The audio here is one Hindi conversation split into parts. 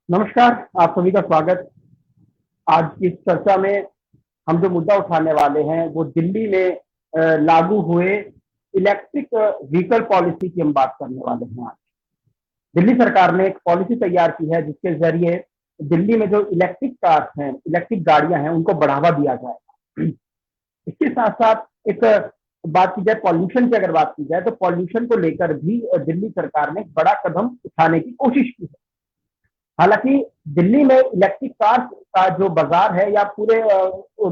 नमस्कार। आप सभी का स्वागत। आज की इस चर्चा में हम जो मुद्दा उठाने वाले हैं वो दिल्ली में लागू हुए इलेक्ट्रिक व्हीकल पॉलिसी की हम बात करने वाले हैं। आज दिल्ली सरकार ने एक पॉलिसी तैयार की है जिसके जरिए दिल्ली में जो इलेक्ट्रिक कार्स हैं, इलेक्ट्रिक गाड़ियां हैं, उनको बढ़ावा दिया जाएगा। इसके साथ साथ एक बात की जाए पॉल्यूशन की, अगर बात की जाए तो पॉल्यूशन को लेकर भी दिल्ली सरकार ने एक बड़ा कदम उठाने की कोशिश की है। हालांकि दिल्ली में इलेक्ट्रिक कार का जो बाजार है या पूरे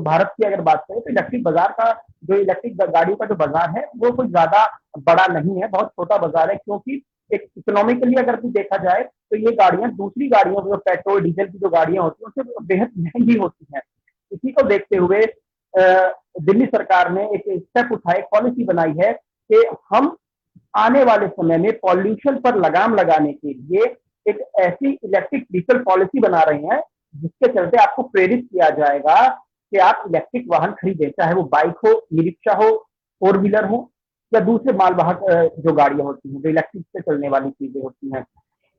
भारत की अगर बात करें तो इलेक्ट्रिक बाजार का जो इलेक्ट्रिक गाड़ियों का जो बाजार है वो कोई ज्यादा बड़ा नहीं है, बहुत छोटा बाजार है। क्योंकि एक इकोनॉमिकली अगर भी देखा जाए तो ये गाड़ियां दूसरी गाड़ियों जो पेट्रोल डीजल की जो गाड़ियां होती हैं उससे बेहद महंगी होती हैं। इसी को देखते हुए दिल्ली सरकार ने एक स्टेप उठाए, पॉलिसी बनाई है कि हम आने वाले समय में पॉल्यूशन पर लगाम लगाने के लिए एक ऐसी इलेक्ट्रिक व्हीकल पॉलिसी बना रहे हैं जिसके चलते आपको प्रेरित किया जाएगा कि आप इलेक्ट्रिक वाहन खरीदें, चाहे वो बाइक हो, ई रिक्शा हो, फोर व्हीलर हो या दूसरे मालवाहक जो गाड़ियां होती हैं, जो इलेक्ट्रिक से चलने वाली चीजें होती हैं।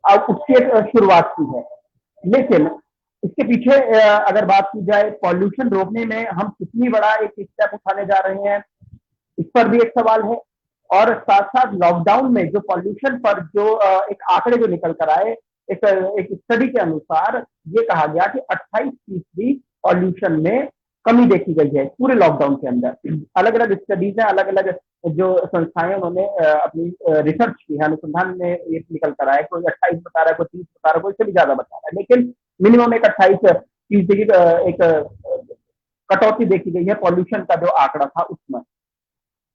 अब उसकी एक शुरुआत की है। लेकिन इसके पीछे अगर बात की जाए पॉल्यूशन रोकने में हम कितनी बड़ा एक स्टेप उठाने जा रहे हैं, इस पर भी एक सवाल है। और साथ साथ लॉकडाउन में जो पॉल्यूशन पर जो एक आंकड़े जो निकल कर आए, एक स्टडी के अनुसार ये कहा गया कि 28% पॉल्यूशन में कमी देखी गई है पूरे लॉकडाउन के अंदर। अलग अलग स्टडीज है, अलग अलग जो संस्थाएं उन्होंने अपनी रिसर्च की है, अनुसंधान में ये निकल कर आया। कोई 28 बता रहा है, कोई 30 बता रहा है, कोई इससे भी ज्यादा बता रहा है, लेकिन मिनिमम एक 28% की एक कटौती देखी गई है पॉल्यूशन का जो आंकड़ा था उसमें।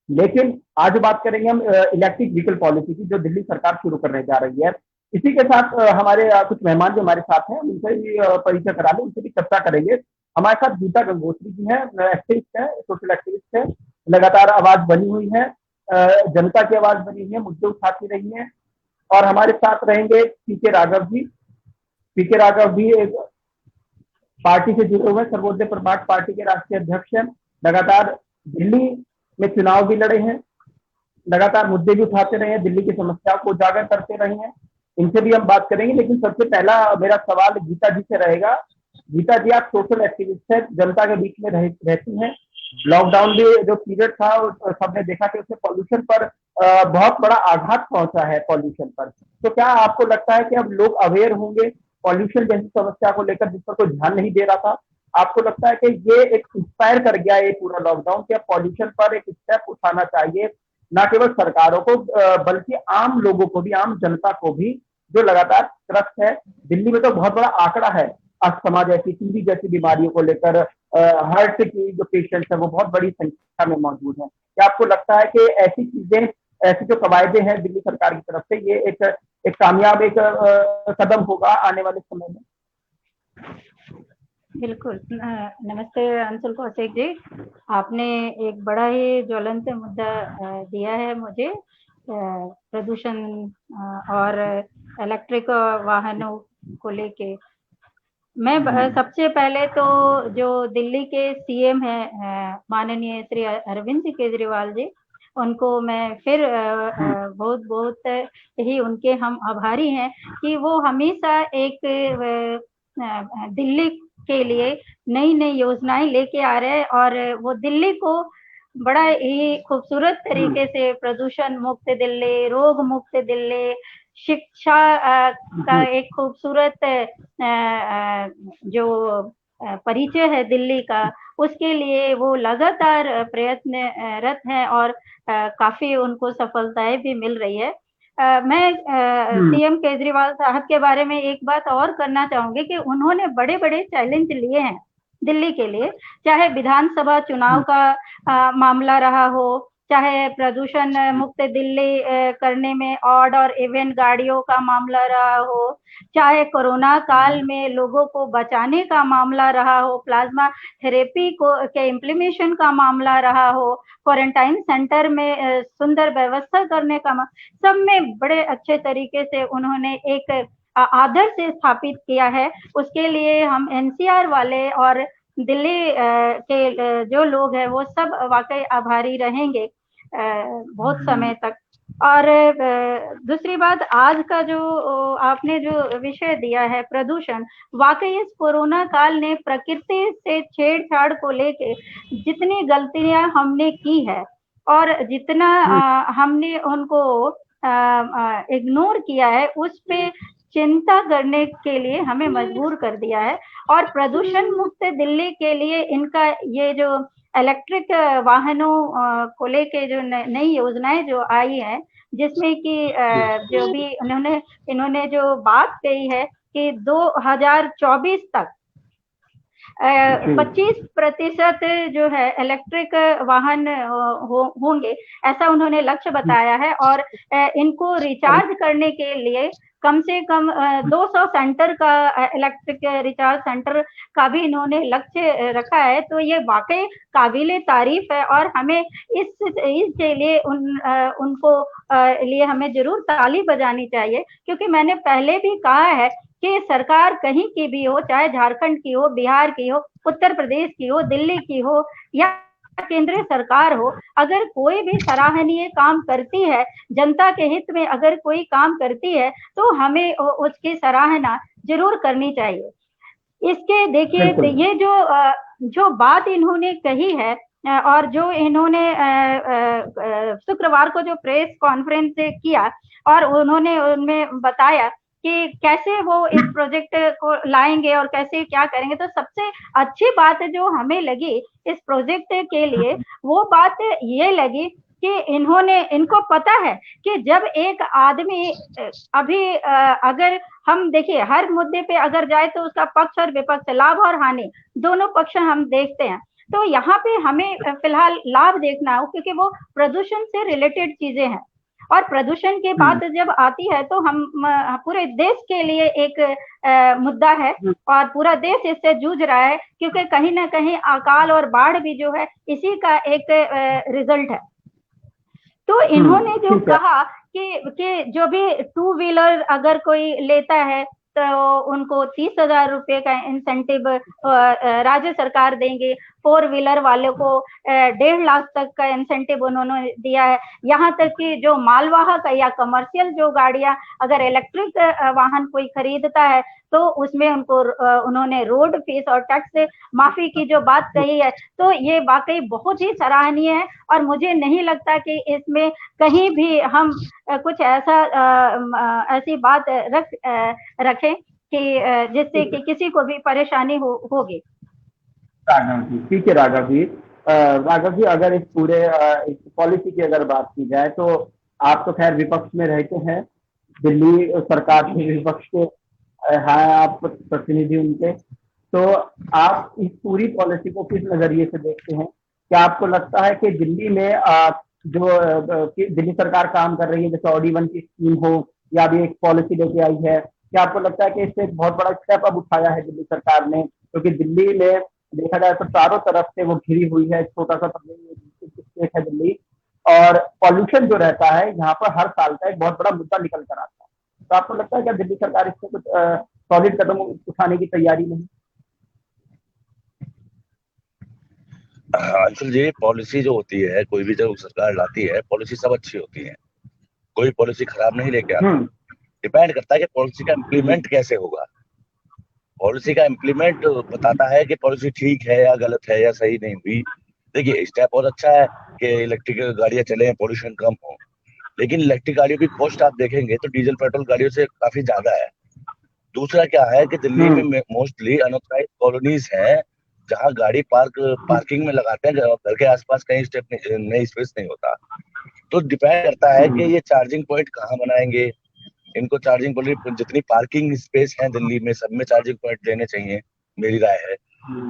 लेकिन आज बात करेंगे हम इलेक्ट्रिक व्हीकल पॉलिसी की, जो दिल्ली सरकार शुरू करने जा रही है। इसी के साथ हमारे कुछ मेहमान जो हमारे साथ हैं उनसे भी परिचय करा लें, उनसे भी चर्चा करेंगे। हमारे साथ गीता गंगोत्री जी हैं, एक्टिविस्ट है, सोशल एक्टिविस्ट है, लगातार आवाज बनी हुई है, जनता की आवाज बनी हुई है, मुद्दे उठाती रही है। और हमारे साथ रहेंगे पीके राघव जी। पीके राघव भी एक पार्टी से जुड़े हुए सर्वोदय प्रभात पार्टी के राष्ट्रीय अध्यक्ष हैं, लगातार दिल्ली में चुनाव भी लड़े हैं, लगातार मुद्दे भी उठाते रहे हैं, दिल्ली की समस्याओं को उजागर करते रहे हैं। इनसे भी हम बात करेंगे। लेकिन सबसे पहला मेरा सवाल गीता जी से रहेगा। गीता जी, आप सोशल एक्टिविस्ट है, जनता के बीच में रहती हैं। लॉकडाउन भी जो पीरियड था सबने देखा कि उससे पॉल्यूशन पर बहुत बड़ा आघात पहुंचा है पॉल्यूशन पर। तो क्या आपको लगता है कि अब लोग अवेयर होंगे पॉल्यूशन जैसी समस्या को लेकर जिस पर कोई ध्यान नहीं दे रहा था? आपको लगता है कि ये एक इंस्पायर कर गया ये पूरा लॉकडाउन कि अब पॉल्यूशन पर एक स्टेप उठाना चाहिए, ना केवल सरकारों को बल्कि आम लोगों को भी, आम जनता को भी, जो लगातार त्रस्त है? दिल्ली में तो बहुत बड़ा आंकड़ा है अस्थमा जैसी, टीबी जैसी बीमारियों को लेकर, हार्ट की जो पेशेंट्स है वो बहुत बड़ी संख्या में मौजूद है। क्या आपको लगता है कि ऐसी चीजें, ऐसी जो कवायदे हैं दिल्ली सरकार की तरफ से, ये एक कामयाब एक कदम होगा आने वाले समय में? बिल्कुल। नमस्ते अंशुल कौशिक जी, आपने एक बड़ा ही ज्वलंत मुद्दा दिया है मुझे, प्रदूषण और इलेक्ट्रिक वाहनों को लेके। मैं सबसे पहले तो जो दिल्ली के सीएम हैं माननीय श्री अरविंद केजरीवाल जी, उनको मैं फिर बहुत बहुत ही उनके हम आभारी हैं कि वो हमेशा एक दिल्ली के लिए नई नई योजनाएं लेके आ रहे हैं और वो दिल्ली को बड़ा ही खूबसूरत तरीके से प्रदूषण मुक्त दिल्ली, रोग मुक्त दिल्ली, शिक्षा का एक खूबसूरत जो परिचय है दिल्ली का, उसके लिए वो लगातार प्रयत्नरत हैं और काफी उनको सफलताएं भी मिल रही है। मैं सीएम केजरीवाल साहब के बारे में एक बात और करना चाहूंगी कि उन्होंने बड़े बड़े चैलेंज लिए हैं दिल्ली के लिए, चाहे विधानसभा चुनाव का मामला रहा हो, चाहे प्रदूषण मुक्त दिल्ली करने में ऑड और इवन गाड़ियों का मामला रहा हो, चाहे कोरोना काल में लोगों को बचाने का मामला रहा हो, प्लाज्मा थेरेपी को के इम्प्लीमेशन का मामला रहा हो, क्वारंटाइन सेंटर में सुंदर व्यवस्था करने का, सब में बड़े अच्छे तरीके से उन्होंने एक आदर्श स्थापित किया है। उसके लिए हम एनसीआर वाले और दिल्ली के जो लोग हैं वो सब वाकई आभारी रहेंगे बहुत समय तक। और दूसरी बात, आज का जो आपने जो विषय दिया है प्रदूषण, वाकई इस कोरोना काल ने प्रकृति से छेड़छाड़ को लेके जितनी गलतियां हमने की है और जितना हमने उनको इग्नोर किया है, उस पे चिंता करने के लिए हमें मजबूर कर दिया है। और प्रदूषण मुक्त दिल्ली के लिए इनका ये जो इलेक्ट्रिक वाहनों को लेके जो नई योजनाएं जो आई है, जिसमें कि जो भी इन्होंने जो बात कही है कि 2024 तक 25% जो है इलेक्ट्रिक वाहन होंगे, ऐसा उन्होंने लक्ष्य बताया है। और इनको रिचार्ज करने के लिए कम से कम 200 सेंटर का इलेक्ट्रिक रिचार्ज सेंटर का भी इन्होंने लक्ष्य रखा है। तो ये वाकई काबिले तारीफ है और हमें इसके लिए उनको लिए हमें जरूर ताली बजानी चाहिए, क्योंकि मैंने पहले भी कहा है कि सरकार कहीं की भी हो, चाहे झारखंड की हो, बिहार की हो, उत्तर प्रदेश की हो, दिल्ली की हो या केंद्रीय सरकार हो, अगर कोई भी सराहनीय काम करती है, जनता के हित में अगर कोई काम करती है, तो हमें उसकी सराहना जरूर करनी चाहिए। इसके देखिए, ये जो बात इन्होंने कही है और जो इन्होंने शुक्रवार को जो प्रेस कॉन्फ्रेंस किया और उन्होंने उनमें बताया कि कैसे वो इस प्रोजेक्ट को लाएंगे और कैसे क्या करेंगे, तो सबसे अच्छी बात जो हमें लगी इस प्रोजेक्ट के लिए, वो बात ये लगी कि इनको पता है कि जब एक आदमी अभी अगर हम देखिए हर मुद्दे पे अगर जाए तो उसका पक्ष और विपक्ष, लाभ और हानि दोनों पक्ष हम देखते हैं। तो यहाँ पे हमें फिलहाल लाभ देखना हो, क्योंकि वो प्रदूषण से रिलेटेड चीजें हैं। और प्रदूषण की बात जब आती है तो हम पूरे देश के लिए एक मुद्दा है और पूरा देश इससे जूझ रहा है, क्योंकि कहीं ना कहीं अकाल और बाढ़ भी जो है इसी का एक रिजल्ट है। तो इन्होंने जो कहा कि जो भी 2 व्हीलर अगर कोई लेता है तो उनको 30,000 रुपए का इंसेंटिव राज्य सरकार देंगे। 4 व्हीलर वाले को 1.5 लाख तक का इंसेंटिव उन्होंने दिया है। यहाँ तक कि जो मालवाहक या कमर्शियल जो गाड़ियां अगर इलेक्ट्रिक वाहन कोई खरीदता है तो उसमें उनको उन्होंने रोड फीस और टैक्स से माफी की जो बात कही है, तो ये वाकई बहुत ही सराहनीय है। और मुझे नहीं लगता कि इसमें कहीं भी हम कुछ ऐसी बात रखें कि जिससे कि किसी को भी परेशानी होगी। राघव जी, ठीक है राघव जी। राघव जी, अगर इस पूरे पॉलिसी की अगर बात की जाए तो आप तो खैर विपक्ष में रहते हैं, दिल्ली सरकार के विपक्ष के हैं आप प्रतिनिधि उनके, तो आप इस पूरी पॉलिसी को किस नजरिए से देखते हैं? क्या आपको लगता है कि दिल्ली में जो दिल्ली सरकार काम कर रही है, जैसे OD1 की स्कीम हो या अभी एक पॉलिसी लेके आई है, क्या आपको लगता है कि इससे एक बहुत बड़ा स्टेप अब उठाया है दिल्ली सरकार ने? क्योंकि दिल्ली में देखा जाए तो चारों तरफ से वो घिरी हुई है, छोटा सा स्टेट है दिल्ली, और पॉल्यूशन जो रहता है यहाँ पर हर साल का एक बहुत बड़ा मुद्दा निकल कर आता है। तो आपको लगता है क्या दिल्ली सरकार इससे कुछ सॉलिड कदम उठाने की तैयारी नहीं? अंशुल जी, पॉलिसी जो होती है, कोई भी जब सरकार लाती है, पॉलिसी सब अच्छी होती है, कोई पॉलिसी खराब नहीं लेके आता। डिपेंड करता है कि पॉलिसी का इम्प्लीमेंट कैसे होगा। पॉलिसी का इम्प्लीमेंट बताता है कि पॉलिसी ठीक है या गलत है या सही नहीं हुई। देखिए, स्टेप बहुत अच्छा है कि इलेक्ट्रिक गाड़ियां चले, पॉल्यूशन कम हो, लेकिन इलेक्ट्रिक गाड़ियों की कॉस्ट आप देखेंगे तो डीजल पेट्रोल गाड़ियों से काफी ज्यादा है। दूसरा क्या है कि दिल्ली में मोस्टली अनऑथराइज्ड कॉलोनीज हैं, जहाँ गाड़ी पार्किंग में लगाते हैं, घर के आसपास कहीं नहीं स्पेस नहीं होता। तो डिपेंड करता है कि ये चार्जिंग पॉइंट कहाँ बनाएंगे। इनको चार्जिंग पॉइंट, जितनी पार्किंग स्पेस है दिल्ली में, सब में चार्जिंग पॉइंट लेने चाहिए, मेरी राय है।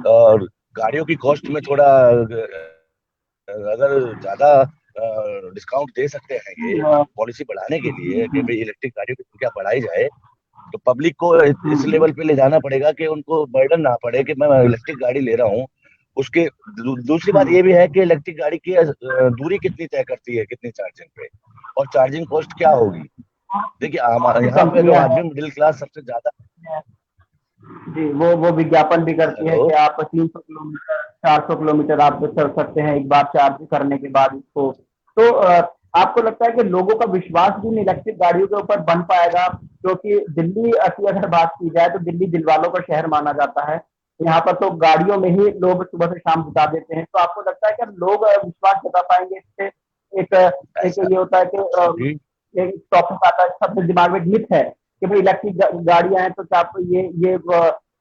और गाड़ियों की कॉस्ट में थोड़ा अगर ज्यादा डिस्काउंट दे सकते हैं ये पॉलिसी बढ़ाने के लिए कि भाई इलेक्ट्रिक गाड़ियों की संख्या बढ़ाई जाए, तो पब्लिक को इस लेवल पे ले जाना पड़ेगा कि उनको बर्डन ना पड़े कि मैं इलेक्ट्रिक गाड़ी ले रहा हूँ। उसके दूसरी बात ये भी है कि इलेक्ट्रिक गाड़ी की दूरी कितनी तय करती है, कितनी चार्जिंग पे, और चार्जिंग कॉस्ट क्या होगी। देखिए, यहाँ पे जो आदमी मिडिल क्लास सबसे ज्यादा जी, वो विज्ञापन भी करती है कि आप 300 किलोमीटर 400 किलोमीटर आप चल सकते हैं एक बार चार्ज करने के बाद इसको। तो आपको लगता है कि लोगों का विश्वास भी इन इलेक्ट्रिक गाड़ियों के ऊपर बन पाएगा? क्योंकि दिल्ली की अगर बात की जाए तो दिल्ली दिलवालों का शहर माना जाता है। यहाँ पर तो गाड़ियों में ही लोग सुबह से शाम बिता देते हैं। तो आपको लगता है कि लोग विश्वास जता पाएंगे इससे? एक एक ऐसा ये होता है कि जी एक टॉपिक आता है, सबके दिमाग में एक मिथ है कि भाई इलेक्ट्रिक गाड़ियां हैं तो क्या आपको ये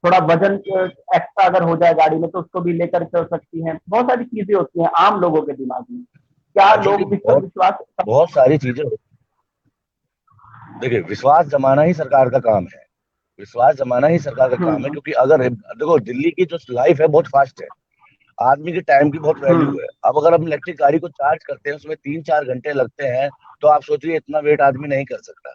थोड़ा वजन एक्स्ट्रा अगर हो जाए गाड़ी में तो उसको भी लेकर चल सकती हैं। बहुत सारी चीजें होती हैं आम लोगों के दिमाग में। क्या अंशुल जी, लोग इस पर विश्वास बहुत सारी चीजें देखिए, विश्वास जमाना ही सरकार का काम है। विश्वास जमाना ही सरकार का काम है, हम्म क्योंकि अगर देखो, दिल्ली की जो लाइफ है बहुत फास्ट है। आदमी के टाइम की बहुत वैल्यू हम्म है। अब अगर हम इलेक्ट्रिक गाड़ी को चार्ज करते हैं, उसमें 3-4 घंटे लगते हैं, तो आप सोचिए इतना वेट आदमी नहीं कर सकता।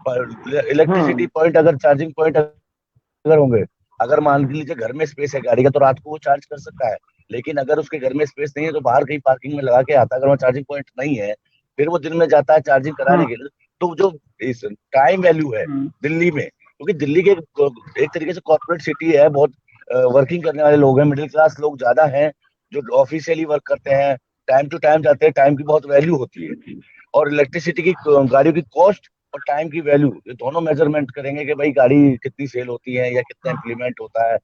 पर इलेक्ट्रिसिटी हम्म पॉइंट, अगर चार्जिंग पॉइंट अगर होंगे, अगर मान लीजिए घर में स्पेस है गाड़ी का, तो रात को वो चार्ज कर सकता है। लेकिन अगर उसके घर में स्पेस नहीं है, तो बाहर कहीं पार्किंग में लगा के आता है। अगर वहाँ चार्जिंग पॉइंट नहीं है, फिर वो दिन में जाता है चार्जिंग कराने हम्म के लिए। तो जो इस टाइम वैल्यू है हम्म दिल्ली में, क्योंकि दिल्ली के एक तरीके से कॉर्पोरेट सिटी है, बहुत वर्किंग करने वाले लोग हैं, मिडिल क्लास लोग ज्यादा हैं, जो ऑफिशियली वर्क करते हैं, टाइम टू टाइम जाते हैं, टाइम की बहुत वैल्यू होती है। और इलेक्ट्रिसिटी की गाड़ियों की कॉस्ट और टाइम की वैल्यू, ये दोनों मेजरमेंट करेंगे कि भाई गाड़ी कितनी सेल होती है या कितना इम्प्लीमेंट होता है।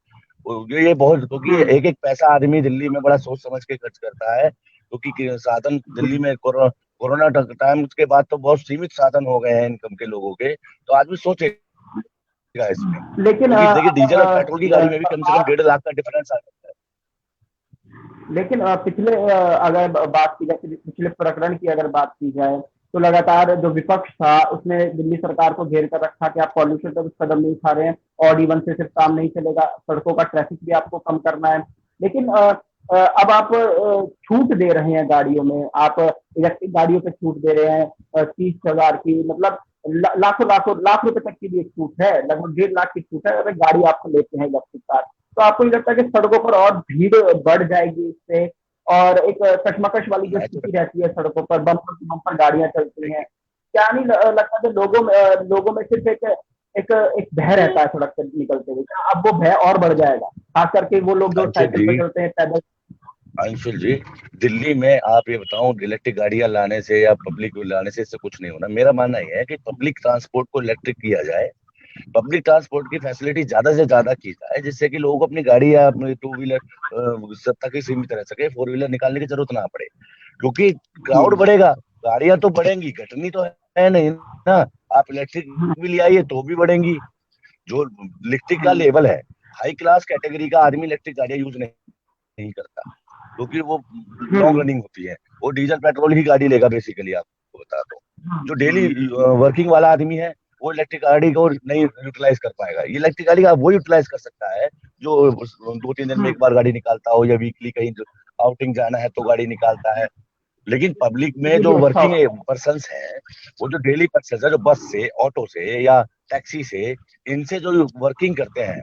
ये बहुत, क्योंकि हम्म एक एक पैसा आदमी दिल्ली में बड़ा सोच समझ के खर्च करता है, क्योंकि साधन दिल्ली में कोरोना टाइम के बाद तो बहुत सीमित साधन हो गए हैं इनकम के लोगों के, तो आदमी सोचेगा इसमें। लेकिन क्योंकि देखिए, डीजल और पेट्रोल की गाड़ी में भी कम से कम 1.5 लाख का डिफरेंस आ जाता है। लेकिन पिछले अगर बात की जाए, पिछले प्रकरण की अगर बात की जाए तो लगातार जो विपक्ष था उसने दिल्ली सरकार को घेर कर रखा कि आप पॉल्यूशन पर कुछ कदम नहीं उठा रहे हैं, ऑड इवन से सिर्फ काम नहीं चलेगा, सड़कों का ट्रैफिक भी आपको कम करना है। लेकिन अब आप छूट दे रहे हैं गाड़ियों में, आप इलेक्ट्रिक गाड़ियों पे छूट दे रहे हैं 30,000 की, मतलब लाखों लाखों लाख रुपए तक की भी एक छूट है, लगभग 1.5 लाख की छूट है अगर गाड़ी आपको लेते हैं इलेक्ट्रिक कार। तो आपको नहीं लगता कि सड़कों पर और भीड़ बढ़ जाएगी इससे, और एक कशमकश वाली जो मैं तो स्थिति रहती है सड़कों पर, बम्पर टू बम्पर गाड़ियां चलती हैं? देखिए क्या नहीं लगता कि लोगों में सिर्फ एक एक एक भय रहता है सड़क पर निकलते हुए? क्या अब वो भय और बढ़ जाएगा, खास करके वो लोग जो अंशुल साइकिल जी, पर चलते हैं, पैदल? अंशुल जी, दिल्ली में आप ये बताऊं, इलेक्ट्रिक गाड़ियां लाने से या पब्लिक लाने से इससे कुछ नहीं होना। मेरा मानना यह है कि पब्लिक ट्रांसपोर्ट को इलेक्ट्रिक किया जाए, पब्लिक ट्रांसपोर्ट की फैसिलिटी ज्यादा से ज्यादा की जाए, जिससे कि लोगों को अपनी गाड़ी या अपनी टू व्हीलर तक ही सीमित रह सके, फोर व्हीलर निकालने की जरूरत ना पड़े। क्योंकि क्राउड हम्म बढ़ेगा, गाड़ियां तो बढ़ेंगी, घटनी तो है नहीं ना। आप इलेक्ट्रिक भी ले आइए तो भी बढ़ेंगी। जो इलेक्ट्रिक का हम्म लेवल है, हाई क्लास कैटेगरी का आदमी इलेक्ट्रिक गाड़ियां यूज नहीं करता, क्योंकि वो लॉन्ग हम्म रनिंग होती है। वो डीजल पेट्रोल ही गाड़ी लेगा बेसिकली, आपको बता दो। जो डेली वर्किंग वाला आदमी है, वो इलेक्ट्रिक गाड़ी को नहीं यूटिलाइज कर पाएगा। ये इलेक्ट्रिक गाड़ी का वो यूटिलाइज कर सकता है जो 2-3 दिन में हम्म एक बार गाड़ी निकालता हो, या वीकली कहीं आउटिंग जाना है तो गाड़ी निकालता है। लेकिन पब्लिक में ये जो भी अच्छा वर्किंग होगा। पर्सन है, वो जो डेली पर्सन है, जो बस से, ऑटो से या टैक्सी से, इनसे जो वर्किंग करते हैं,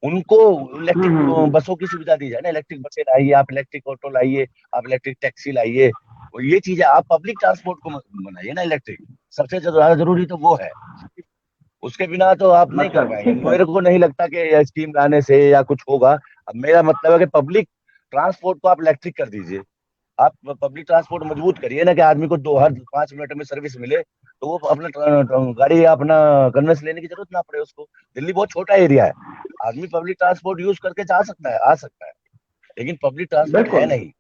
उनको इलेक्ट्रिक हम्म बसों की सुविधा दी जाए ना। इलेक्ट्रिक बसें लाइए, आप इलेक्ट्रिक ऑटो लाइए, आप इलेक्ट्रिक टैक्सी लाइए। और ये चीजें आप पब्लिक ट्रांसपोर्ट को बनाइए ना इलेक्ट्रिक। सबसे ज्यादा जरूरी तो वो है, उसके बिना तो आप नहीं कर अच्छा, पाएंगे। ठीक है। मेरे को नहीं लगता कि ये स्कीम लाने से या कुछ होगा। अब मेरा मतलब है कि पब्लिक ट्रांसपोर्ट को आप इलेक्ट्रिक कर दीजिए। आप पब्लिक ट्रांसपोर्ट मजबूत करिए ना, कि आदमी को दो हर 5 मिनट में सर्विस मिले, तो वो अपना गाड़ी या अपना कन्वेंस लेने की जरूरत ना पड़े उसको। दिल्ली बहुत छोटा एरिया है, आदमी पब्लिक ट्रांसपोर्ट यूज करके जा सकता है, आ सकता है। लेकिन पब्लिक ट्रांसपोर्ट है बिल्कुल। नहीं।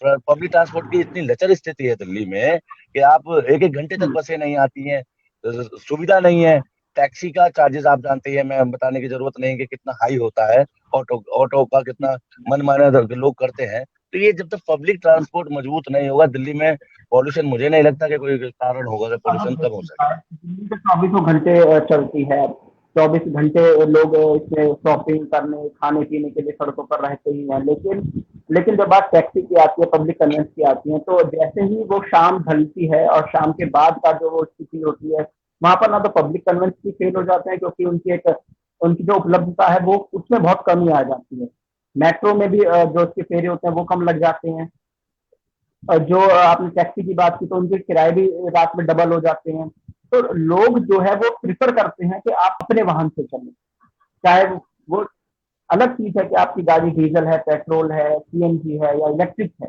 पब्लिक ट्रांसपोर्ट की इतनी लचर स्थिति है दिल्ली में कि आप 1-1 घंटे तक हम्म बसें नहीं आती हैं, सुविधा नहीं है। टैक्सी का चार्जेस आप जानते हैं, मैं बताने की जरूरत नहीं कि कितना हाई होता है। ऑटो ऑटो का कितना मनमाना लोग करते हैं। तो ये जब तक पब्लिक ट्रांसपोर्ट मजबूत नहीं होगा दिल्ली में, पॉल्यूशन मुझे नहीं लगता कि कोई कारण होगा कि पॉल्यूशन कम हो सके। दिल्ली तो चौबीसों घंटे चलती है, 24 घंटे लोग इसमें शॉपिंग करने, खाने पीने के लिए सड़कों पर रहते ही हैं। लेकिन लेकिन जब बात टैक्सी की आती है, पब्लिक कन्वेंस की आती है, तो जैसे ही वो शाम ढलती है और शाम के बाद का जो वो स्थिति होती है, वहां पर ना तो पब्लिक कन्वेंस की फेल हो जाते हैं, क्योंकि उनकी जो उपलब्धता है वो उसमें बहुत कमी आ जाती है। मेट्रो में भी जो उसके फेरे होते हैं वो कम लग जाते हैं। जो आपने टैक्सी की बात की तो उनके किराए भी रात में डबल हो जाते हैं। तो लोग जो है वो प्रिफर करते हैं कि आप अपने वाहन से चलें, चाहे वो अलग चीज है कि आपकी गाड़ी डीजल है, पेट्रोल है, सीएनजी है या इलेक्ट्रिक है।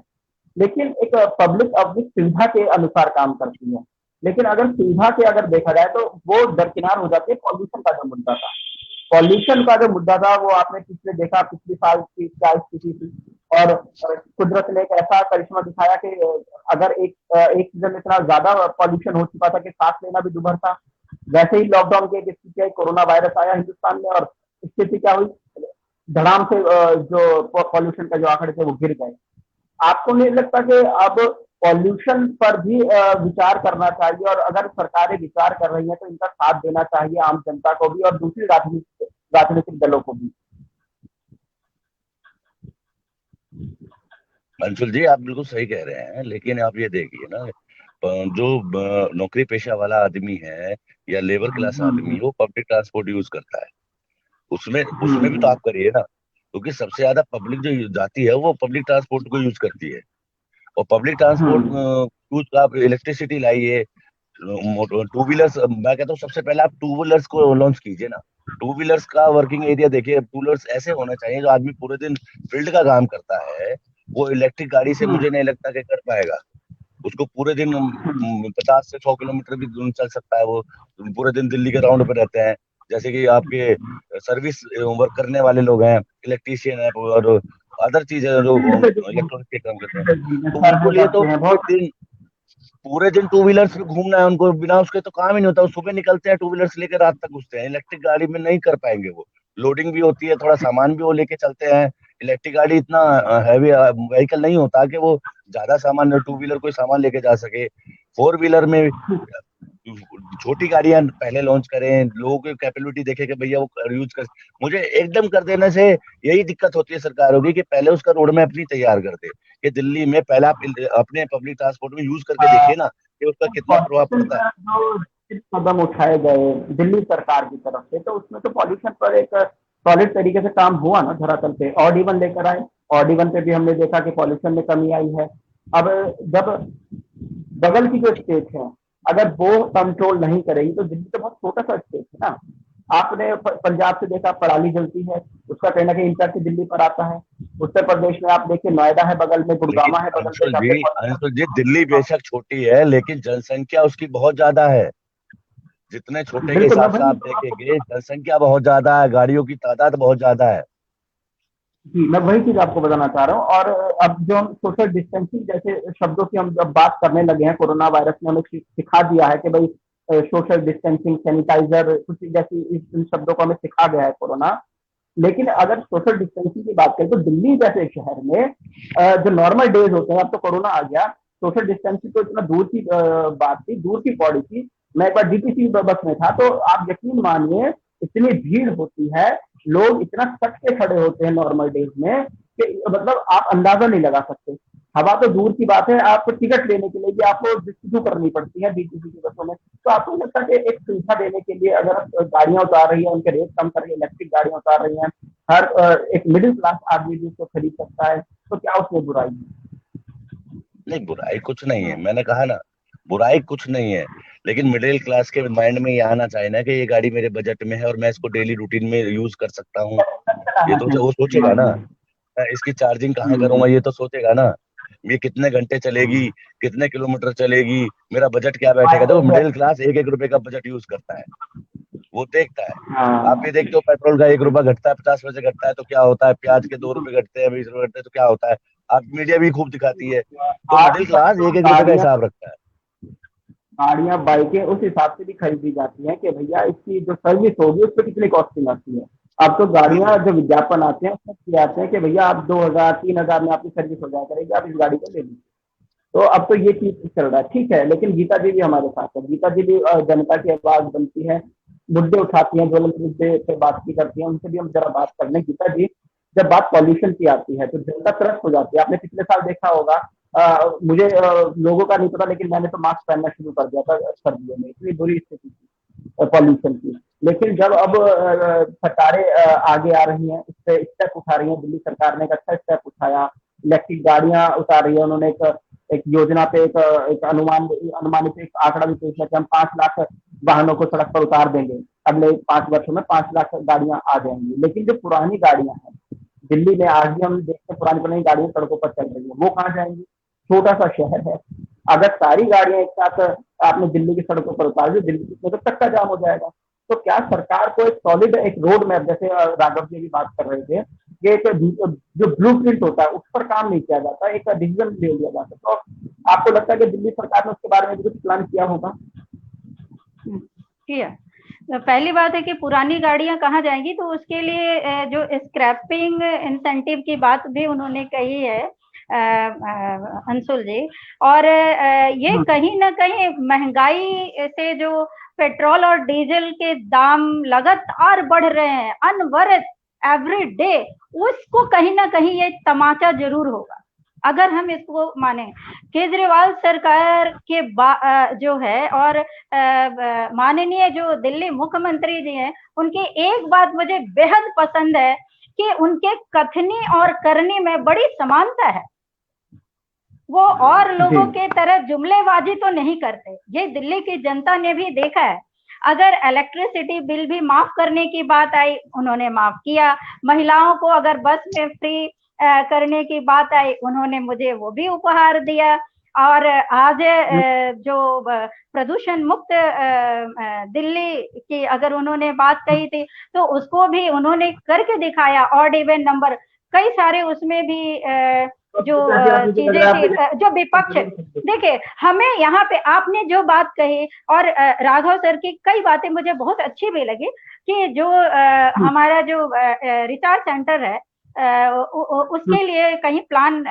लेकिन एक पब्लिक अपनी सुविधा के अनुसार काम करती है। लेकिन अगर सुविधा से अगर देखा जाए तो वो दरकिनार हो जाती है पॉल्यूशन का जो मुद्दा था। पॉल्यूशन का जो मुद्दा था वो आपने पिछले देखा, पिछले साल की क्या स्थिति थी, और कुदरत ने एक ऐसा करिश्मा दिखाया कि अगर एक सीजन में इतना ज्यादा पॉल्यूशन हो चुका था कि सांस लेना भी दुभर था। वैसे ही लॉकडाउन की एक स्थिति आई, कोरोना वायरस आया हिंदुस्तान में, और स्थिति क्या हुई, धड़ाम से जो पॉल्यूशन का जो आंकड़े थे वो गिर गए। आपको नहीं लगता कि अब पॉल्यूशन पर भी विचार करना चाहिए, और अगर सरकारें विचार कर रही हैं तो इनका साथ देना चाहिए आम जनता को भी और दूसरी राजनीतिक दलों को भी? अंशुल जी, आप बिल्कुल सही कह रहे हैं, लेकिन आप ये देखिए ना, जो नौकरी पेशा वाला आदमी है या लेबर क्लास आदमी, वो पब्लिक ट्रांसपोर्ट यूज करता है। उसमें उसमें भी तो आप करिए ना, क्योंकि सबसे ज्यादा पब्लिक जो जाती है वो पब्लिक ट्रांसपोर्ट को यूज करती है। और पब्लिक ट्रांसपोर्ट यूज, आप इलेक्ट्रिसिटी लाइए, टू व्हीलर्स, मैं कहता हूँ सबसे पहले आप टू व्हीलर्स को लॉन्च कीजिए ना। टू व्हीलर्स का वर्किंग एरिया देखिए, टू व्हीलर्स ऐसे होना चाहिए जो आदमी पूरे दिन फील्ड का काम करता है, वो इलेक्ट्रिक गाड़ी से मुझे नहीं लगता कि कर पाएगा। उसको पूरे दिन 50 से 100 किलोमीटर भी चल सकता है वो, पूरे दिन दिल्ली के राउंड पे रहते हैं। जैसे कि आपके सर्विस वर्क करने वाले लोग हैं, इलेक्ट्रीशियन है और अदर चीज है जो इलेक्ट्रॉनिक के काम करते हैं, तो उनको लिए तो पूरे दिन टू व्हीलर्स पे घूमना है उनको, बिना उसके तो काम ही नहीं होता। वो सुबह निकलते हैं टू व्हीलर्स लेकर, रात तक घुसते हैं। इलेक्ट्रिक गाड़ी में नहीं कर पाएंगे वो, लोडिंग भी होती है, थोड़ा सामान भी वो लेके चलते हैं। इलेक्ट्रिक गाड़ी इतना हैवी व्हीकल नहीं होता कि वो ज्यादा सामान, टू व्हीलर कोई सामान लेके जा सके। फोर व्हीलर में छोटी गाड़ियां पहले लॉन्च करें, लोगों की कैपेबिलिटी देखे कि भैया वो यूज कर। मुझे एकदम कर देने से यही दिक्कत होती है सरकारों की, कि पहले उसका रोड मैप नहीं तैयार करते कि दिल्ली में पहले आप अपने पब्लिक ट्रांसपोर्ट में यूज करके देखिए ना कि उसका कितना प्रभाव पॉल्यूशन पड़ता है। पर जो कदम उठाए गए दिल्ली सरकार की तरफ से, तो उसमें तो पॉल्यूशन पर एक सॉलिड तरीके से काम हुआ ना धरातल पे। ऑड-इवन लेकर आए, ऑड-इवन पे भी हमने देखा कि पॉल्यूशन में कमी आई है। अब जब बगल की जो स्टेट है अगर वो कंट्रोल नहीं करेगी, तो दिल्ली तो बहुत छोटा सा स्टेट है ना। आपने पंजाब से देखा पराली जलती है, उसका कहीं ना कहीं इम्पैक्ट दिल्ली पर आता है। उत्तर प्रदेश में आप देखिए, नोएडा है बगल में, लेकिन गुड़गामा है बगल में, जहाँ पे अंशुल जी, दिल्ली बेशक छोटी है लेकिन जनसंख्या उसकी बहुत ज्यादा है। जितने छोटे के बिल्कुल। मैं हिसाब से वही आप देखेंगे, जनसंख्या बहुत ज्यादा है, गाड़ियों की तादाद बहुत ज्यादा है। जी, मैं वही चीज आपको बताना चाह रहा हूँ। और अब जो हम सोशल डिस्टेंसिंग जैसे शब्दों की हम जब बात करने लगे हैं, कोरोना वायरस ने हमें सिखा दिया है कि भाई सोशल डिस्टेंसिंग, सैनिटाइजर, कुछ जैसी इन शब्दों को हमें सिखा गया है कोरोना। लेकिन अगर सोशल डिस्टेंसिंग की बात करें तो दिल्ली जैसे शहर में जो नॉर्मल डेज होते हैं, अब तो कोरोना आ गया, सोशल डिस्टेंसिंग तो इतना दूर की बात थी, दूर की पौड़ी थी। मैं एक बार डीटीसी बस में था, तो आप यकीन मानिए इतनी भीड़ होती है, लोग इतना सट के खड़े होते हैं नॉर्मल डेज में कि मतलब आप अंदाजा नहीं लगा सकते। हवा तो दूर की बात है, आपको टिकट लेने के लिए भी आपको जस्तजू करनी पड़ती है डीटीसी की बसों में। तो आपको लगता है कि एक सुविधा देने के लिए अगर गाड़ियां उतार रही है, उनके रेट कम कर रही है, इलेक्ट्रिक गाड़ियां उतार रही हैं, हर एक मिडिल क्लास आदमी भी उसको खरीद सकता है, तो क्या उसमें बुराई है? नहीं, बुराई कुछ नहीं है, मैंने कहा ना, बुराई कुछ नहीं है। लेकिन मिडिल क्लास के माइंड में ये आना चाहिए ना कि ये गाड़ी मेरे बजट में है और मैं इसको डेली रूटीन में यूज कर सकता हूँ। ये तो वो सोचेगा ना। मैं इसकी चार्जिंग कहाँ करूंगा, ये तो सोचेगा ना। ये कितने घंटे चलेगी, कितने किलोमीटर चलेगी, मेरा बजट क्या बैठेगा। देखो, मिडिल क्लास 1-1 रुपए का बजट यूज करता है, वो देखता है। आप ये देखते हो, पेट्रोल का 1 रुपया घटता है, 50 पैसे घटता है तो क्या होता है, प्याज के 2 रुपए घटते हैं, 20 रुपए घटते हैं तो क्या होता है। आप मीडिया भी खूब दिखाती है। तो मिडिल आजकल क्लास तो 1-1 रुपए का हिसाब रखता है। गाड़ियां, बाइकें उस हिसाब से भी खरीदी जाती हैं कि भैया इसकी जो सर्विस होगी उस पर कितनी कॉस्टिंग आती है। अब तो गाड़ियां बिल्कुल। जो विज्ञापन आते हैं उसमें किए आते हैं कि भैया आप 2000-3000 में आपकी सर्विस हो जाया करेगी, आप इस गाड़ी को ले लीजिए। तो अब तो ये चीज चल रहा है, ठीक है। लेकिन गीता जी भी हमारे साथ है, गीता जी भी जनता की आवाज बनती है, मुद्दे उठाती हैं, ज्वलंत मुद्दे पे बात की करती हैं, उनसे भी हम जरा बात कर लें। गीता जी, जब बात पॉल्यूशन की आती है तो जनता त्रस्त हो जाती है। आपने पिछले साल देखा होगा, मुझे लोगों का नहीं पता, लेकिन मैंने तो मास्क पहनना शुरू कर दिया था सर्दियों में, इतनी बुरी स्थिति थी पॉल्यूशन की। लेकिन जब अब सरकारें आगे आ रही हैं, इस पे स्टेप उठा रही हैं, दिल्ली सरकार ने एक अच्छा स्टेप उठाया, इलेक्ट्रिक गाड़ियां उतार रही है उन्होंने। एक योजना पे एक अनुमानित एक आंकड़ा भी पेश किया कि हम 5 लाख वाहनों को सड़क पर उतार देंगे, अगले 5 वर्षों में 5 लाख गाड़ियां आ जाएंगी। लेकिन जो पुरानी गाड़ियां हैं दिल्ली में आज भी हम देखते हैं, पुरानी पुरानी गाड़ियां सड़कों पर चल रही है, वो कहाँ जाएंगी? छोटा सा शहर है, अगर सारी गाड़ियां एक साथ आपने दिल्ली की सड़कों पर उतार दी, दिल्ली में तो चक्का जाम हो जाएगा। तो क्या सरकार को एक सॉलिड एक रोड मैप, जैसे राघव जी भी बात कर रहे थे, कि एक जो ब्लूप्रिंट होता है उस पर काम नहीं किया जाता, एक डिसीजन ले लिया जाता, तो आपको लगता है कि दिल्ली सरकार ने उसके बारे में कुछ प्लान किया होगा? किया। पहली बात है कि पुरानी गाड़ियां कहाँ जाएंगी, तो उसके लिए जो स्क्रैपिंग इंसेंटिव की बात भी उन्होंने कही है अंशुल जी, और ये कहीं ना कहीं महंगाई से जो पेट्रोल और डीजल के दाम लगातार बढ़ रहे हैं अनवरत एवरी डे, उसको कहीं ना कहीं ये तमाचा जरूर होगा अगर हम इसको माने। केजरीवाल सरकार के जो है और माननीय जो दिल्ली मुख्यमंत्री जी हैं, उनकी एक बात मुझे बेहद पसंद है कि उनके कथनी और करनी में बड़ी समानता है। वो और लोगों के तरह जुमलेबाजी तो नहीं करते, ये दिल्ली की जनता ने भी देखा है। अगर इलेक्ट्रिसिटी बिल भी माफ करने की बात आई, उन्होंने माफ किया। महिलाओं को अगर बस में फ्री करने की बात आई, उन्होंने मुझे वो भी उपहार दिया। और आज जो प्रदूषण मुक्त दिल्ली की अगर उन्होंने बात कही थी, तो उसको भी उन्होंने करके दिखाया। ऑड इवन नंबर कई सारे उसमें भी जो चीजें थी, जो विपक्ष, देखिए हमें यहाँ पे आपने जो बात कही और राघव सर की कई बातें मुझे बहुत अच्छी भी लगी कि जो हमारा जो रिचार्ज सेंटर है उसके लिए कहीं प्लान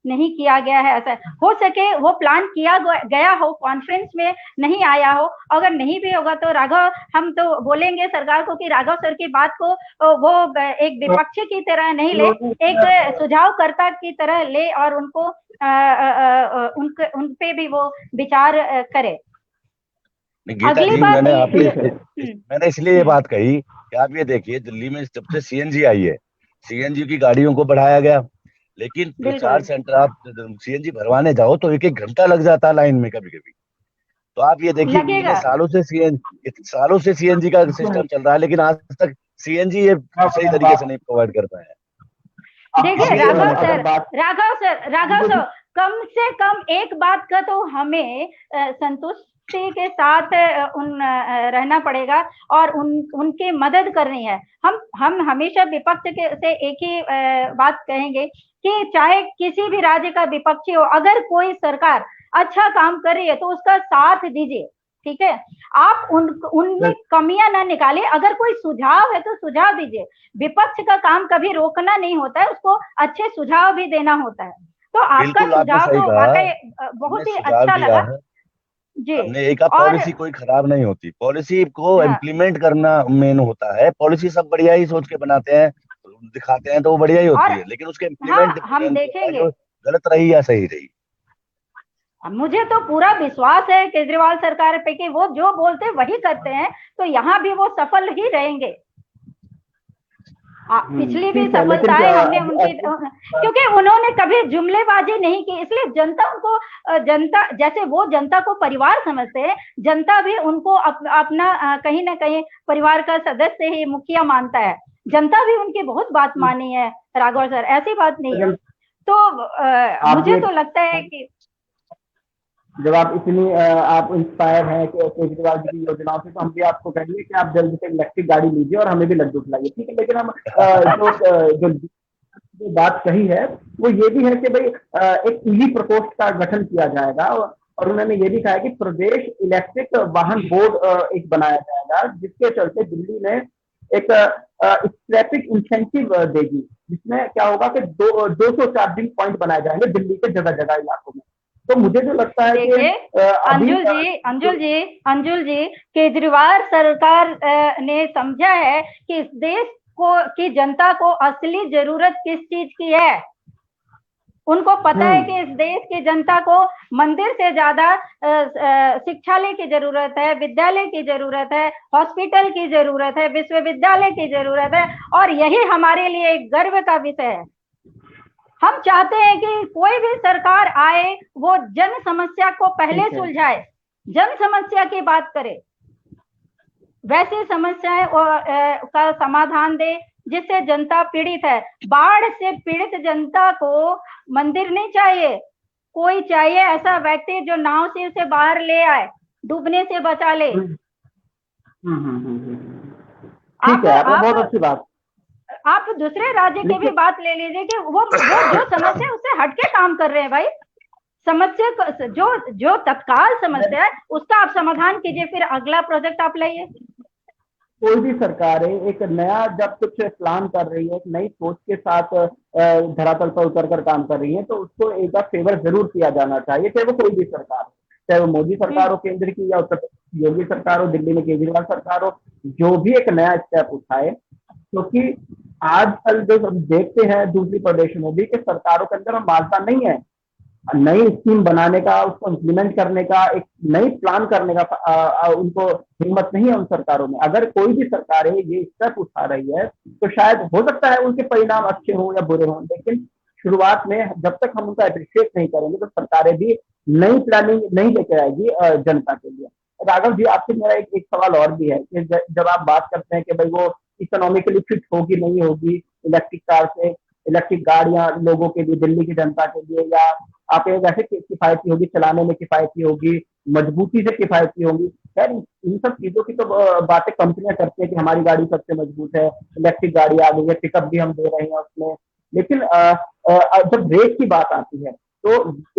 नहीं किया गया है। ऐसा हो सके वो प्लान किया गया हो, कॉन्फ्रेंस में नहीं आया हो। अगर नहीं भी होगा तो राघव, हम तो बोलेंगे सरकार को कि राघव सर की बात को वो एक विपक्षी की तरह नहीं ले, एक सुझावकर्ता की तरह ले और उनको उन पे भी वो विचार करे। गीता जी, मैंने इसलिए ये बात कही कि आप ये देखिए, दिल्ली में जब से सीएनजी आई है, सीएनजी की गाड़ियों को बढ़ाया गया, लेकिन रिचार्ज सेंटर आप सीएनजी भरवाने जाओ तो 1-1 घंटा लग जाता है लाइन में कभी कभी। तो आप ये देखिए पिछले सालों से सीएनजी का सिस्टम चल रहा है, लेकिन आज तक सीएनजी ये सही तरीके से नहीं प्रोवाइड कर पाए हैं। देखिए राघव सर कम से कम एक बात का तो हमें संतुष्टि के साथ रहना पड़ेगा और उनकी मदद करनी है। हम हमेशा विपक्ष से एक ही बात कहेंगे कि चाहे किसी भी राज्य का विपक्षी हो, अगर कोई सरकार अच्छा काम कर रही है तो उसका साथ दीजिए, ठीक है? आप उनमें कमियां ना निकाले। अगर कोई सुझाव है तो सुझाव दीजिए। विपक्ष का काम कभी रोकना नहीं होता है, उसको अच्छे सुझाव भी देना होता है। तो आपका सुझाव तो वाकई बहुत ही अच्छा लगा जी। हमने एक पॉलिसी कोई खराब नहीं होती, पॉलिसी को इम्प्लीमेंट करना मेन होता है। पॉलिसी सब बढ़िया ही सोच के बनाते हैं, दिखाते हैं तो वो बढ़िया ही होती है, लेकिन उसके इम्प्लीमेंट हम देखेंगे गलत रही या सही रही। मुझे तो पूरा विश्वास है केजरीवाल सरकार पे कि वो जो बोलते वही करते हैं, तो यहाँ भी वो सफल ही रहेंगे। पिछली भी सफलताएं हमने उनकी, क्योंकि उन्होंने कभी जुमलेबाजी नहीं की, इसलिए जनता उनको, जनता जैसे वो जनता को परिवार समझते हैं, जनता भी उनको अपना कहीं ना कहीं परिवार का सदस्य ही मुखिया मानता है। जनता भी उनकी बहुत बात मानी है राघव सर, ऐसी बात नहीं है। तो मुझे तो लगता है कि जब आप इतनी आप इंस्पायर हैं कि केजरीवाल जी की योजनाओं से, तो हम भी आपको कहेंगे कि आप जल्दी से इलेक्ट्रिक गाड़ी लीजिए और हमें भी लड्डू खिलाइए, ठीक है? लेकिन हम जो बात कही है वो ये भी है कि भाई एक ईवी प्रकोष्ठ का गठन किया जाएगा, और उन्होंने ये भी कहा है कि प्रदेश इलेक्ट्रिक वाहन बोर्ड एक बनाया जाएगा, जिसके चलते दिल्ली में एक स्क्रैपिंग इंसेंटिव देगी, जिसमें क्या होगा कि 200 चार्जिंग पॉइंट बनाए जाएंगे दिल्ली के जगह जगह इलाकों में। तो मुझे जो लगता है कि अंजुल जी केजरीवाल सरकार ने समझा है कि इस देश की जनता को असली जरूरत किस चीज की है। उनको पता है कि इस देश की जनता को मंदिर से ज्यादा शिक्षालय की जरूरत है, विद्यालय की जरूरत है, हॉस्पिटल की जरूरत है, विश्वविद्यालय की जरूरत है, और यही हमारे लिए एक गर्व का विषय है। हम चाहते हैं कि कोई भी सरकार आए वो जन समस्या को पहले सुलझाए, जन समस्या की बात करे, वैसी समस्याएं का समाधान दे जिससे जनता पीड़ित है। बाढ़ से पीड़ित जनता को मंदिर नहीं चाहिए, कोई चाहिए ऐसा व्यक्ति जो नाव से उसे बाहर ले आए, डूबने से बचा ले। ठीक है, आपने बहुत अच्छी बात। आप दूसरे राज्य की भी बात ले लीजिए कि वो जो समस्या है उससे हटके काम कर रहे हैं भाई। समस्या जो तत्काल समस्या है उसका आप समाधान कीजिए, फिर अगला प्रोजेक्ट आप लाइए। कोई भी सरकार है एक नया जब कुछ प्लान कर रही है, एक नई सोच के साथ धरातल पर उतर कर काम कर रही है, तो उसको एक बार फेवर जरूर किया जाना चाहिए, चाहे वो कोई भी सरकार हो, चाहे वो मोदी सरकार हो केंद्र की, या उत्तर प्रदेश योगी सरकार हो, दिल्ली में केजरीवाल सरकार हो, जो भी एक नया स्टेप उठाए। क्योंकि आजकल जो हम देखते हैं दूसरी प्रदेशों में भी कि सरकारों के अंदर मानता नहीं है नई स्कीम बनाने का, उसको इम्प्लीमेंट करने का, एक नई प्लान करने का उनको हिम्मत नहीं है उन सरकारों में। अगर कोई भी सरकारें ये स्टेप उठा रही है तो शायद हो सकता है उनके परिणाम अच्छे हों या बुरे हों, लेकिन शुरुआत में जब तक हम उनका अप्रिशिएट नहीं करेंगे तो सरकारें भी नई प्लानिंग नहीं लेकर आएगी जनता के लिए। राघव जी, आपसे मेरा एक सवाल और भी है कि जब आप बात करते हैं कि भाई वो इकोनॉमिकली फिट होगी नहीं होगी, इलेक्ट्रिक कार से, इलेक्ट्रिक गाड़ियां लोगों के लिए, दिल्ली की जनता के लिए, या आप एक ऐसे किफायती होगी, चलाने में किफायती होगी, मजबूती से किफायती होगी। खैर इन सब चीजों की तो बातें कंपनियां करती है कि हमारी गाड़ी सबसे मजबूत है, इलेक्ट्रिक गाड़ी आ गई है, पिकअप भी हम दे रहे हैं उसमें। लेकिन जब रेट की बात आती है तो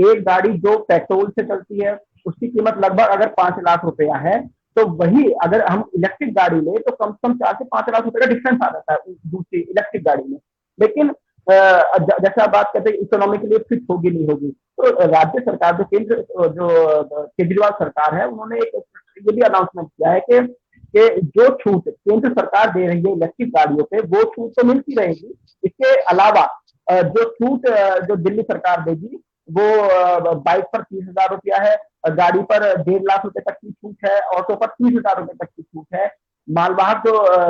एक गाड़ी जो पेट्रोल से चलती है उसकी कीमत लगभग अगर 5 लाख रुपया है, तो वही अगर हम इलेक्ट्रिक गाड़ी ले तो कम से कम 4 से 5 लाख रुपए का डिफरेंस आ जाता है दूसरी इलेक्ट्रिक गाड़ी में। लेकिन जैसे आप बात करते हैं इकोनॉमिकली फिट होगी नहीं होगी, तो राज्य सरकार जो केजरीवाल सरकार है, उन्होंने एक ये भी अनाउंसमेंट किया है कि जो छूट केंद्र सरकार दे रही है इलेक्ट्रिक गाड़ियों पे, वो छूट तो मिलती रहेगी। इसके अलावा जो छूट जो दिल्ली सरकार देगी वो बाइक पर 30,000 रुपया है, गाड़ी पर 1.5 लाख रुपए तक की छूट है, ऑटो पर 30,000 रुपए तक की छूट है, मालवाहक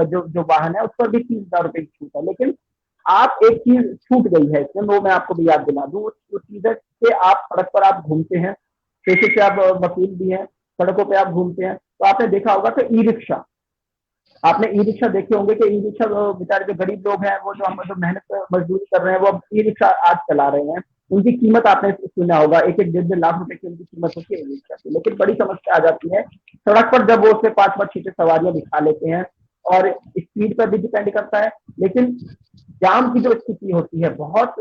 जो वाहन है उस पर भी 30,000 रुपए की छूट है। लेकिन आप एक चीज छूट गई है इसमें, वो मैं आपको भी याद दिला दूं। वो चीज है कि आप सड़क पर आप घूमते हैं, पेशे से आप वकील भी हैं, सड़कों पे आप घूमते हैं, तो आपने देखा होगा कि ई रिक्शा, आपने ई रिक्शा देखे होंगे कि ई रिक्शा बेचारे जो गरीब लोग हैं, वो जो मेहनत मजदूरी कर रहे हैं, वो ई रिक्शा आज चला रहे हैं। उनकी कीमत आपने सुना होगा, 1-1 डेढ़ 1.5 लाख रुपए की उनकी कीमत होती है ई रिक्शा की। लेकिन बड़ी समस्या आ जाती है सड़क पर जब वो उसमें 5-5 6 सवारियां बिठा लेते हैं, और स्पीड पर भी डिपेंड करता है। लेकिन जाम की जो स्थिति होती है, बहुत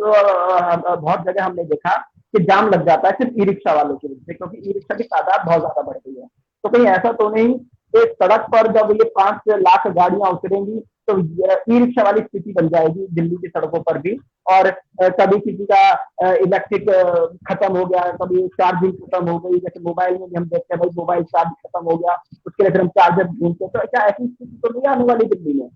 जगह हमने देखा कि जाम लग जाता है सिर्फ ई रिक्शा वालों की वजह से, क्योंकि ई रिक्शा की तादाद बहुत ज्यादा बढ़ गई है। तो कहीं ऐसा तो नहीं कि सड़क पर जब ये 5 लाख गाड़ियां उतरेंगी तो ई रिक्शा वाली स्थिति बन जाएगी दिल्ली की सड़कों पर भी, और कभी किसी का इलेक्ट्रिक खत्म हो गया, कभी चार्जिंग खत्म हो गई, जैसे मोबाइल में भी हम देखते हैं भाई मोबाइल चार्ज खत्म हो गया, उसके लिए फिर हम चार्जर ढूंढते हैं। तो क्या ऐसी स्थिति तो नहीं आने वाली दिल्ली में?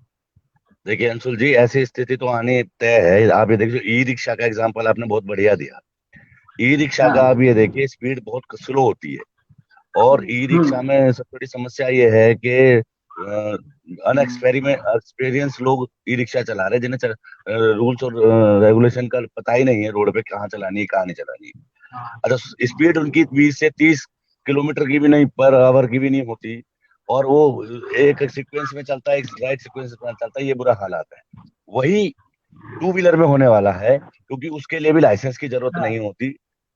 देखिए अंशुल जी, ऐसी स्थिति तो आनी तय है। आप ये देखिए, ई रिक्शा का एग्जांपल आपने बहुत बढ़िया दिया। ई रिक्शा का आप ये देखिए स्पीड बहुत स्लो होती है, और ई रिक्शा में सबसे बड़ी समस्या ये है कि एक्सपीरियंस लोग ई रिक्शा चला रहे हैं, जिन्हें रूल्स और रेगुलेशन का पता ही नहीं है, रोड पे कहाँ चलानी है कहाँ नहीं चलानी है। अच्छा, स्पीड उनकी 20 से 30 किलोमीटर की भी नहीं, पर आवर की भी नहीं होती, और वो एक सीक्वेंस में चलता है, एक राइट सीक्वेंस में चलता है। ये बुरा हालात है। वही टू व्हीलर में होने वाला है, क्योंकि उसके लिए भी लाइसेंस की जरूरत नहीं होती।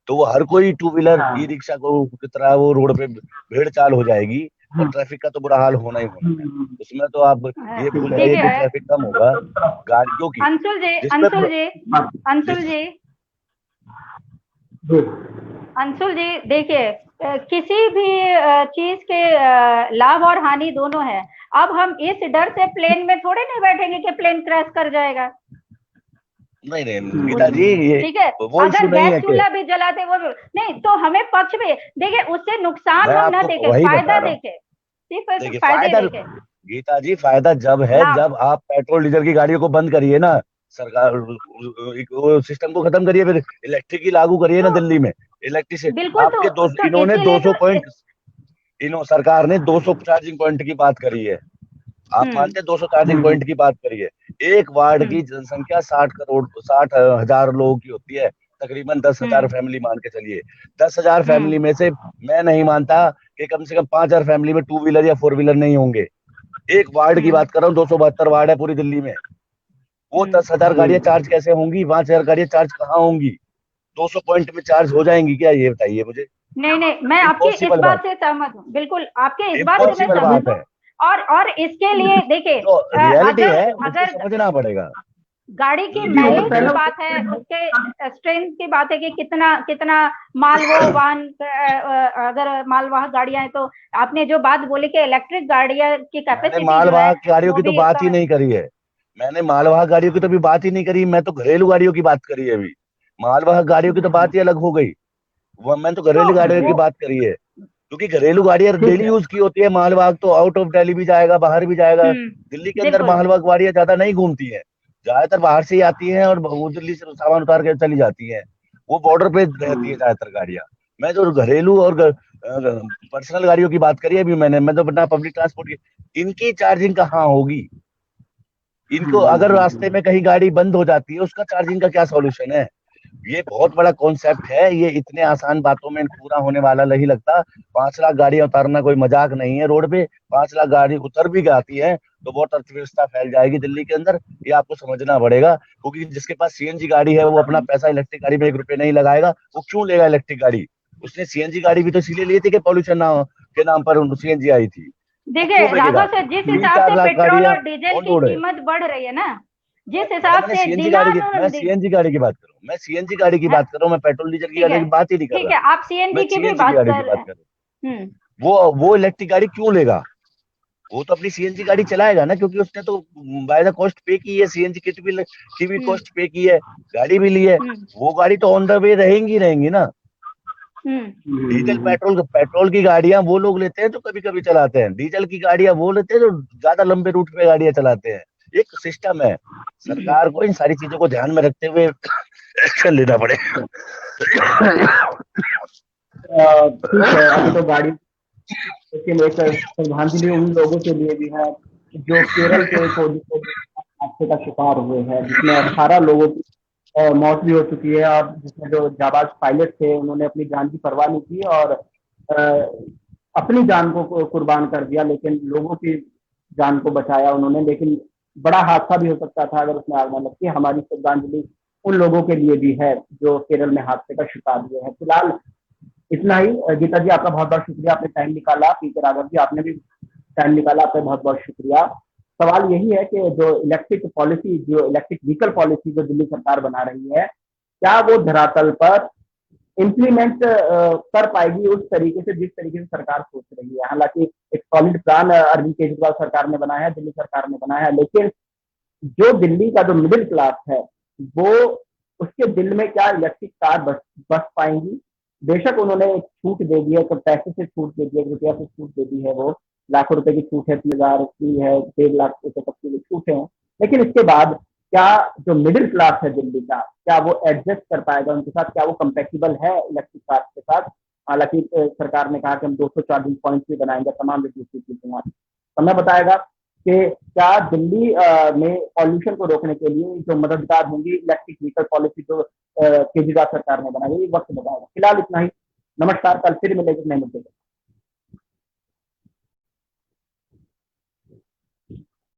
तो वो हर कोई टू व्हीलर ई रिक्शा को की तरह वो रोड पे भीड़ चाल हो जाएगी, और ट्रैफिक का तो बुरा हाल होना ही होना है। उसमें तो आप ये भूल जाइए कि ट्रैफिक कम होगा गाड़ियों की। अंशुल जी, देखिए किसी भी चीज के लाभ और हानि दोनों है। अब हम इस डर से प्लेन में थोड़े नहीं बैठेंगे कि प्लेन क्रैश कर जाएगा। नहीं गीता जी, ये ठीक है, अगर गैस चूल्हा भी जलाते वो भी नहीं, तो हमें पक्ष भी देखिए, उससे नुकसान हम ना देखें, फायदा देखें, सिर्फ फायदे देखें। गीता जी, फायदा जब है जब आप पेट्रोल डीजल की गाड़ियों को बंद करिए ना, सरकार सिस्टम को खत्म करिए, फिर इलेक्ट्रिक ही लागू करिए ना दिल्ली में। इलेक्ट्रिक आपके इन्होंने 200 पॉइंट, सरकार ने 200 चार्जिंग पॉइंट की बात करी है। आप मानते हैं 200 चार्जिंग पॉइंट की बात करिए। एक वार्ड की जनसंख्या 60,000 लोगों की होती है, तकरीबन 10,000 फैमिली मान के चलिए। 10,000 फैमिली में से मैं नहीं मानता कि कम से कम 5,000 फैमिली में 2 व्हीलर या 4 व्हीलर नहीं होंगे। एक वार्ड की बात कर रहा हूँ, 272 वार्ड है पूरी दिल्ली में। वो 10,000 गाड़ियां चार्ज कैसे होंगी? 5,000 गाड़ियां चार्ज कहाँ होंगी? 200 पॉइंट में चार्ज हो जाएंगी क्या, ये बताइए मुझे। नहीं नहीं, मैं आपकी इस बात से सहमत हूँ, बिल्कुल आपके इस बात से मैं सहमत हूँ। और इसके लिए देखिए, तो रियलिटी है, अगर समझना पड़ेगा। गाड़ी की माइलेज की बात है, उसके स्ट्रेंथ की बात है कि कितना कितना माल वो वाहन, अगर मालवाहक गाड़ियां हैं, तो आपने जो बात बोली कि इलेक्ट्रिक गाड़ियां की कैपेसिटी जो है मालवाहक गाड़ियों वो की तो भी बात ही नहीं करी है। मैंने मालवाहक गाड़ियों की तो भी बात ही नहीं करी, मैं तो घरेलू गाड़ियों की बात करी है अभी। मालवाहक गाड़ियों की तो बात ही अलग हो गई। वो मैंने तो घरेलू गाड़ियों की बात करी है, क्योंकि घरेलू गाड़ियां डेली यूज की होती है। मालवाहक तो आउट ऑफ दिल्ली भी जाएगा, बाहर भी जाएगा। दिल्ली के अंदर बिल्कुल मालवाहक गाड़ियां ज्यादा नहीं घूमती हैं, ज्यादातर बाहर से ही आती हैं और वो दिल्ली से सामान उतार के चली जाती हैं। वो बॉर्डर पे रहती है ज्यादातर गाड़ियां। मैं जो घरेलू और पर्सनल गाड़ियों की बात करी अभी मैं तो अपना पब्लिक ट्रांसपोर्ट की, इनकी चार्जिंग कहाँ होगी। इनको अगर रास्ते में कहीं गाड़ी बंद हो जाती है, उसका चार्जिंग का क्या सॉल्यूशन है। ये बहुत बड़ा कॉन्सेप्ट है, ये इतने आसान बातों में पूरा होने वाला नहीं लगता। 5 लाख गाड़ियां उतारना कोई मजाक नहीं है रोड पे। 5 लाख गाड़ी उतर भी जाती है तो बहुत अर्थव्यवस्था फैल जाएगी दिल्ली के अंदर, ये आपको समझना पड़ेगा। क्योंकि जिसके पास सीएनजी गाड़ी है वो अपना पैसा इलेक्ट्रिक गाड़ी में 1 रुपए नहीं लगाएगा। वो क्यों लेगा इलेक्ट्रिक गाड़ी। उसने सीएनजी गाड़ी भी तो इसीलिए ली थी कि पॉल्यूशन ना के नाम पर सीएनजी आई थी। वो देखिए क्यों फेंकेगा। राघव सर, जिस तीन हिसाब चार से लाख पेट्रोल गाड़ियां और डीजल ऑन की रोड है। कीमत बढ़ रही है ना, जिस मैडम हिसाब मैंने से सीएनजी गाड़ी की मैं दिनानुदिन, सीएनजी गाड़ी की बात कर रहा हूँ, मैं सीएनजी गाड़ी की हाँ, बात कर रहा हूँ, मैं पेट्रोल डीजल की ठीक गाड़ी है की बात ही नहीं कर ठीक रहा। है, आप मैं सीएनजी की भी सीएनजी की बात गाड़ी की कर रहे बात हैं। कर रहा हूँ। वो इलेक्ट्रिक गाड़ी क्यों लेगा। वो तो अपनी सीएनजी गाड़ी चलाएगा ना, क्योंकि उसने तो बाय द कॉस्ट पे की है, सीएनजी किट भी की भी हम्म कॉस्ट पे की है, गाड़ी भी ली है। हम्म वो गाड़ी तो ऑन द वे रहेंगी ना। डीजल पेट्रोल पेट्रोल की गाड़ियां वो लोग लेते हैं जो कभी कभी चलाते हैं, डीजल की गाड़ियां वो लेते हैं जो ज्यादा लंबे रूट पे गाड़ियां चलाते हैं। एक सिस्टम है, सरकार को इन सारी चीजों को ध्यान में रखते हुए एक्शन लेना पड़ेगा। ठीक है, अभी तो गाड़ी, लेकिन एक श्रद्धांजलि उन लोगों के लिए भी है जो केरल के कोझिकोड हादसे का शिकार हुए हैं, जिसमें 18 लोगों की मौत भी हो चुकी है, और जिसमें जो जाबाज पायलट थे उन्होंने अपनी जान की परवाह नहीं की और अपनी जान को कुर्बान कर दिया, लेकिन लोगों की जान को बचाया उन्होंने। लेकिन बड़ा हादसा भी हो सकता था अगर उसमें आग न लगती। हमारी श्रद्धांजलि उन लोगों के लिए भी है जो केरल में हादसे का शिकार हुए हैं। फिलहाल इतना ही। गीता जी, आपका बहुत बहुत शुक्रिया, आपने टाइम निकाला। पीके राघव जी, आपने भी टाइम निकाला, आपका बहुत बहुत शुक्रिया। सवाल यही है कि जो इलेक्ट्रिक पॉलिसी, जो इलेक्ट्रिक व्हीकल पॉलिसी जो दिल्ली सरकार बना रही है, क्या वो धरातल पर इम्प्लीमेंट कर पाएगी उस तरीके से जिस तरीके से सरकार सोच रही है। हालांकि एक सॉलिड प्लान अरविंद केजरीवाल सरकार ने बनाया है, दिल्ली सरकार ने बनाया है, लेकिन जो दिल्ली का जो मिडिल क्लास है वो, उसके दिल में क्या इलेक्ट्रिक कार बस पाएंगी। बेशक उन्होंने एक छूट दे दी है, तो पैसे से छूट दे दी है, रुपया से छूट दे दी है, वो लाखों रुपए की छूट है, 30,000 की है, 1.5 लाख रुपए तक की छूट है। लेकिन इसके बाद क्या जो मिडिल क्लास है दिल्ली का, क्या वो एडजस्ट कर पाएगा उनके साथ, क्या वो कंपेटेबल है इलेक्ट्रिक कार के साथ। हालांकि सरकार ने कहा कि हम 200 चार्जिंग पॉइंट भी बनाएंगे तमाम चीजों। समय बताएगा कि क्या दिल्ली में पॉल्यूशन को रोकने के लिए जो मददगार होंगी इलेक्ट्रिक व्हीकल पॉलिसी जो केजरीवाल सरकार ने बनाई है, वक्त बताएगा। फिलहाल इतना ही। नमस्कार, कल फिर मिलेंगे नए मुद्दे।